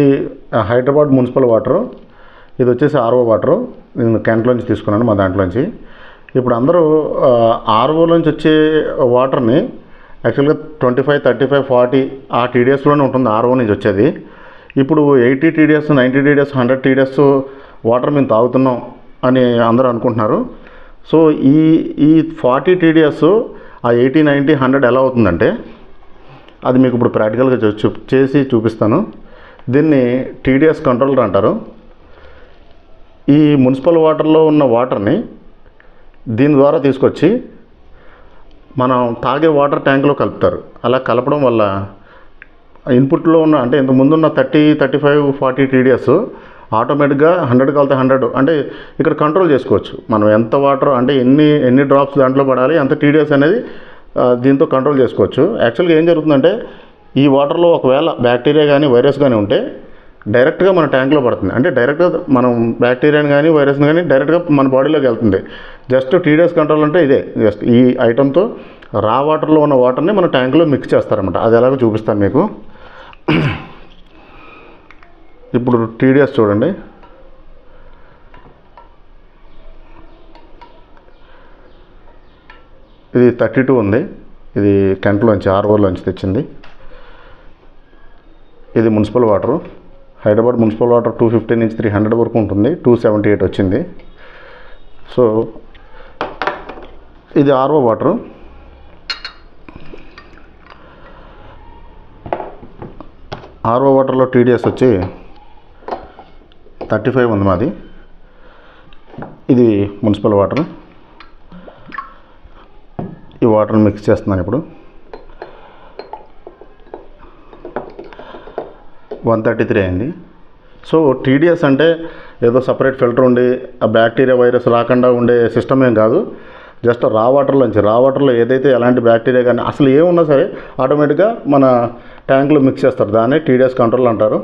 ఈ Hyderabad municipal water, ఇది వచ్చేసి ఆర్ఓ వాటరు. నేను క్యాంట్లోంచి తీసుకున్నాను, మా దాంట్లోంచి. ఇప్పుడు అందరూ ఆర్ఓలోంచి వచ్చే వాటర్ని యాక్చువల్గా 25, 35, 40 ఆ టీడీఎస్లోనే ఉంటుంది ఆర్ఓ నుంచి వచ్చేది. ఇప్పుడు 80 టీడీఎస్, 90 టీడీఎస్, 100 టీడీఎస్ వాటర్ మేము తాగుతున్నాం అని అందరూ అనుకుంటున్నారు. సో ఈ 40 టీడీఎస్ ఆ 80, 90, 100 ఎలా అవుతుందంటే అది మీకు ఇప్పుడు ప్రాక్టికల్గా చేసి చూపిస్తాను. దీన్ని టీడీఎస్ కంట్రోలర్ అంటారు. ఈ మున్సిపల్ వాటర్లో ఉన్న వాటర్ని దీని ద్వారా తీసుకొచ్చి మనం తాగే వాటర్ ట్యాంక్లో కలుపుతారు. అలా కలపడం వల్ల ఇన్పుట్లో ఉన్న అంటే ఇంత ముందున్న 30, 35, 40 టీడీఎస్ ఆటోమేటిక్గా 100 కలితే 100 అంటే ఇక్కడ కంట్రోల్ చేసుకోవచ్చు. మనం ఎంత వాటర్ అంటే ఎన్ని డ్రాప్స్ దాంట్లో పడాలి, ఎంత టీడీఎస్ అనేది దీంతో కంట్రోల్ చేసుకోవచ్చు. యాక్చువల్గా ఏం జరుగుతుందంటే ఈ వాటర్లో ఒకవేళ బ్యాక్టీరియా కానీ వైరస్ కానీ ఉంటే డైరెక్ట్గా మన ట్యాంక్లో పడుతుంది. అంటే డైరెక్ట్గా మనం బ్యాక్టీరియాని కానీ వైరస్ని కానీ డైరెక్ట్గా మన బాడీలోకి వెళ్తుంది. జస్ట్ టీడీఎస్ కంట్రోల్ అంటే ఇదే. జస్ట్ ఈ ఐటమ్తో రా వాటర్లో ఉన్న వాటర్ని మన ట్యాంక్లో మిక్స్ చేస్తారన్నమాట. అది ఎలాగో చూపిస్తాను మీకు. ఇప్పుడు టీడీఎస్ చూడండి. ఇది 32 ఉంది. ఇది కెంట్లోంచి ఆర్ఓలోంచి తెచ్చింది. ఇది municipal water. Hyderabad municipal water 250 నుంచి 300 వరకు ఉంటుంది. 278 వచ్చింది. సో ఇది ఆర్ఓ వాటరు. ఆర్ఓ వాటర్లో టీడీఎస్ వచ్చి 35 ఉంది మాది. ఇది మున్సిపల్ వాటర్. ఈ వాటర్ని మిక్స్ చేస్తున్నాను ఇప్పుడు. 133 అయింది. సో టీడీఎస్ అంటే ఏదో సపరేట్ ఫిల్టర్ ఉండి ఆ బ్యాక్టీరియా వైరస్ రాకుండా ఉండే సిస్టమ్ ఏం కాదు. జస్ట్ రా వాటర్లో ఏదైతే ఎలాంటి బ్యాక్టీరియా కానీ అసలు ఏమున్నా సరే ఆటోమేటిక్గా మన ట్యాంక్లో మిక్స్ చేస్తారు. దాన్ని టీడీఎస్ కంట్రోల్ అంటారు.